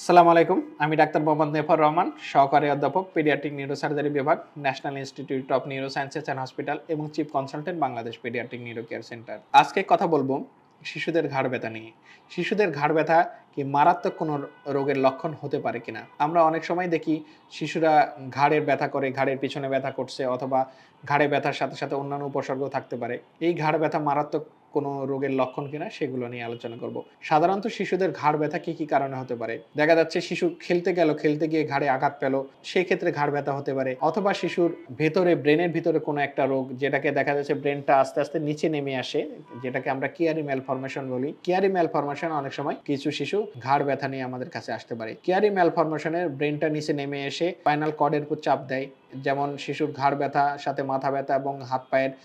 আসসালামু আলাইকুম। আমি ডাক্তার মোহাম্মদ নেফর রহমান, সহকারী অধ্যাপক, পেডিয়াট্রিক নিউরোসার্জারি বিভাগ, national institute of neurosciences and hospital এবং chief consultant Bangladesh paediatric neuro care centre. আজকে কথা বলবো শিশুদের ঘাড় ব্যথা নিয়ে। শিশুদের ঘাড় ব্যথা কি মারাত্মক কোনো রোগের লক্ষণ হতে পারে কিনা? আমরা অনেক সময় দেখি শিশুরা ঘাড়ের ব্যথা করে, ঘাড়ের পিছনে ব্যথা করছে অথবা ঘাড়ে ব্যথার সাথে, সাথে অন্যান্য উপসর্গও থাকতে পারে। এই ঘাড় ব্যথা মারাত্মক কোনো রোগের লক্ষণ কিনা সেগুলো নিয়ে আলোচনা করব। সাধারণত শিশুদের ঘাড় ব্যথা কি কারণে হতে পারে? দেখা যাচ্ছে শিশু খেলতে গেল, খেলতে গিয়ে ঘাড়ে আঘাত পেল, সেই ক্ষেত্রে ঘাড় ব্যথা হতে পারে। অথবা শিশুর ভেতরে ব্রেনের ভিতরে কোনো একটা রোগ, যেটাকে দেখা যাচ্ছে ব্রেনটা আস্তে, আস্তে নিচে নেমে আসে, যেটাকে আমরা কিয়ারি ম্যালফরমেশন বলি। কিয়ারি ম্যালফরমেশন অনেক সময় কিছু শিশু ঘাড় ব্যথা নিয়ে আমাদের কাছে আসতে পারে। কিয়ারি ম্যালফরমেশনের ব্রেনটা নিচে নেমে এসে স্পাইনাল কর্ডের উপর চাপ দেয়। যেমন শিশুর ঘাড় ব্যথা সাথে মাথা ব্যথা এবং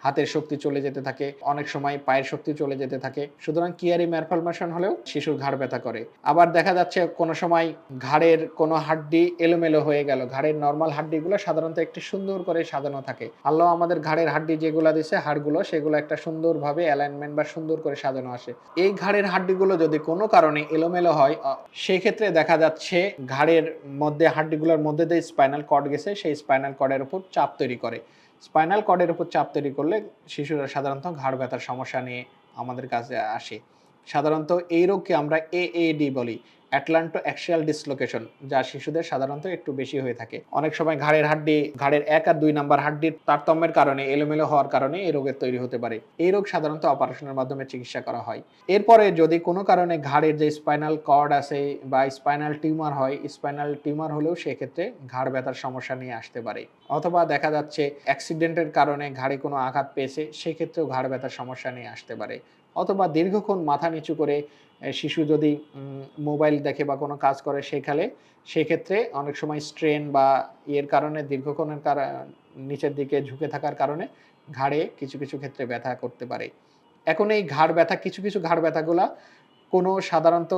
হাতের শক্তি চলে যেতে থাকে, অনেক সময় পায়ের শক্তি চলে যেতে থাকে। সুতরাং কিয়ারি ম্যালফরমেশন হলেও শিশুর ঘাড় ব্যথা করে। আবার দেখা যাচ্ছে কোনো সময় ঘাড়ের কোনো হাড্ডি এলোমেলো হয়ে গেল। ঘাড়ের নরমাল হাড্ডিগুলো সাধারণত একটি সুন্দর করে সাজানো থাকে। আল্লাহ আমাদের ঘাড়ের হাড্ডি যেগুলো দিছে, হাড়গুলো, সেগুলো একটা সুন্দরভাবে অ্যালাইনমেন্ট বা সুন্দর করে সাজানো আসে। এই ঘাড়ের হাড্ডিগুলো যদি কোনো কারণে এলোমেলো হয়, সেই ক্ষেত্রে দেখা যাচ্ছে ঘাড়ের মধ্যে, হাড্ডিগুলোর মধ্যে দিয়ে স্পাইনাল কর্ড গেছে, সেই স্পাইনাল কর্ডের উপর চাপ তৈরি করে। স্পাইনাল কর্ডের উপর চাপ তৈরি করলে শিশুরা সাধারণত ঘাড় ব্যথার সমস্যা নিয়ে আমাদের কাছে আসে। সাধারণত এই রোগকে আমরা এএডি বলি, অ্যাটলান্টো অ্যাক্সিয়াল ডিসলোকেশন, যা শিশুদের সাধারণত একটু বেশি হয়ে থাকে। অনেক সময় ঘাড়ের হাড্ডি, ঘাড়ের 1 আর 2 নাম্বার হাড্ডির তারতম্যের কারণে, এলোমেলো হওয়ার কারণে এই রোগের তৈরি হতে পারে। এই রোগ সাধারণত অপারেশনের মাধ্যমে চিকিৎসা করা হয়। এরপরে যদি কোনো কারণে ঘাড়ের যে স্পাইনাল কর্ড আছে বা স্পাইনাল টিউমার হয়, স্পাইনাল টিউমার হলেও সেক্ষেত্রে ঘাড় ব্যথার সমস্যা নিয়ে আসতে পারে। অথবা দেখা যাচ্ছে অ্যাক্সিডেন্টের কারণে ঘাড়ে কোনো আঘাত পেয়েছে, সেক্ষেত্রেও ঘাড় ব্যথার সমস্যা নিয়ে আসতে পারে। অথবা দীর্ঘক্ষণ মাথা নিচু করে শিশু যদি মোবাইল দেখে বা কোনো কাজ করে সেক্ষেত্রে অনেক সময় স্ট্রেন বা ইয়ের কারণে, দীর্ঘক্ষণের নিচের দিকে ঝুঁকে থাকার কারণে ঘাড়ে কিছু ক্ষেত্রে ব্যথা করতে পারে। এখন এই ঘাড় ব্যথা, কিছু ঘাড় ব্যথাগুলা কোনো সাধারণত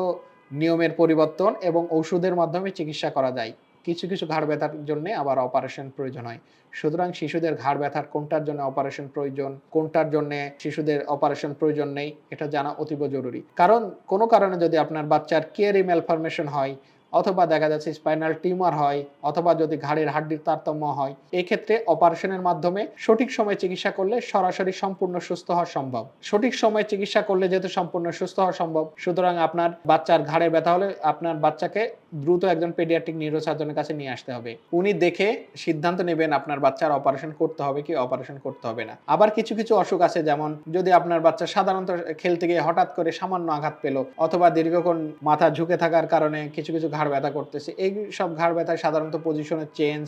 নিয়মের পরিবর্তন এবং ঔষধের মাধ্যমে চিকিৎসা করা যায়। কিছু ঘাড় ব্যথার জন্যে আবার অপারেশন প্রয়োজন হয়। সুতরাং শিশুদের ঘাড় ব্যথার কোনটার জন্য অপারেশন প্রয়োজন, কোনটার জন্যে শিশুদের অপারেশন প্রয়োজন নেই, এটা জানা অতীব জরুরি। কারণ কোনো কারণে যদি আপনার বাচ্চার কিয়ারি ম্যালফরমেশন হয়, অথবা দেখা যাচ্ছে স্পাইনাল টিউমার হয়, অথবা যদি ঘাড়ের হাড্ডির তারতম্য হয়, এই ক্ষেত্রে অপারেশনের মাধ্যমে সঠিক সময়ে চিকিৎসা করলে সরাসরি সম্পূর্ণ সুস্থ হওয়া সম্ভব। সঠিক সময়ে চিকিৎসা করলে যেহেতু সম্পূর্ণ সুস্থ হওয়া সম্ভব, সুতরাং আপনার বাচ্চার ঘাড়ে ব্যথা হলে আপনার বাচ্চাকে দ্রুত একজন পেডিয়াট্রিক নিউরোসার্জনের কাছে নিয়ে আসতে হবে। উনি দেখে সিদ্ধান্ত নেবেন আপনার বাচ্চার অপারেশন করতে হবে কি অপারেশন করতে হবে না। আবার কিছু অসুখ আছে, যেমন যদি আপনার বাচ্চা সাধারণত খেলতে গিয়ে হঠাৎ করে সামান্য আঘাত পেল, অথবা দীর্ঘক্ষণ মাথা ঝুঁকে থাকার কারণে কিছু ঘাড় ব্যথা করতেছে, এই সব ঘাড় ব্যথায় সাধারণত পজিশনের চেঞ্জ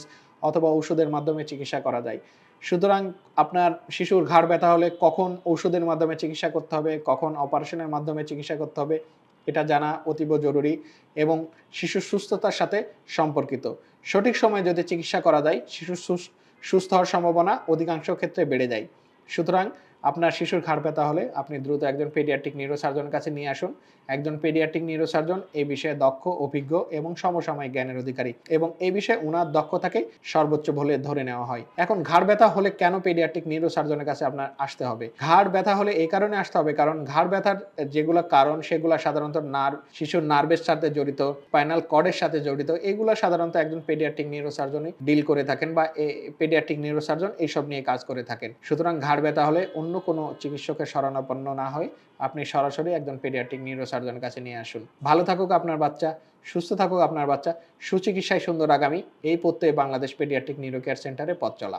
অথবা ঔষধের মাধ্যমে চিকিৎসা করা যায়। সুতরাং আপনার শিশুর ঘাড় ব্যথা হলে কখন ঔষধের মাধ্যমে চিকিৎসা করতে হবে, কখন অপারেশনের মাধ্যমে চিকিৎসা করতে হবে, এটা জানা অতীব জরুরি এবং শিশুর সুস্থতার সাথে সম্পর্কিত। সঠিক সময়ে যদি চিকিৎসা করা যায়, শিশুর সুস্থ হওয়ার সম্ভাবনা অধিকাংশ ক্ষেত্রে বেড়ে যায়। সুতরাং আপনার শিশুর ঘাড় ব্যথা হলে আপনি দ্রুত একজন পেডিয়াট্রিক নিউরোসার্জনের কাছে নিয়ে আসুন। একজন পেডিয়াট্রিক নিউরোসার্জন এই বিষয়ে দক্ষ, অভিজ্ঞ এবং সমসাময়িক জ্ঞানের অধিকারী, এবং এই বিষয়ে উনার দক্ষতাকে সর্বোচ্চ বলে ধরে নেওয়া হয়। এখন ঘাড় ব্যথা হলে কেন পেডিয়াট্রিক নিউরোসার্জনের কাছে আপনার আসতে হবে? ঘাড় ব্যথা হলে এই কারণে আসতে হবে কারণ ঘাড় ব্যথার যেগুলো কারণ, সেগুলো সাধারণত শিশুর নার্ভের সাথে জড়িত, স্পাইনাল কর্ডের সাথে জড়িত। এগুলো সাধারণত একজন পেডিয়াট্রিক নিউরোসার্জনই ডিল করে থাকেন বা পেডিয়াট্রিক নিউরোসার্জন এইসব নিয়ে কাজ করে থাকেন। সুতরাং ঘাড় ব্যথা হলে অন্য কোনো চিকিৎসকের শরণাপন্ন না হয়ে আপনি সরাসরি একজন পেডিয়াট্রিক নিউরোসার্জনের কাছে নিয়ে আসুন। ভালো থাকুক আপনার বাচ্চা, সুস্থ থাকুক আপনার বাচ্চা, সুচিকিৎসায় সুন্দর আগামী, এই প্রত্যয়ে বাংলাদেশ পেডিয়াট্রিক নিউরো কেয়ার সেন্টারে পথ চলা।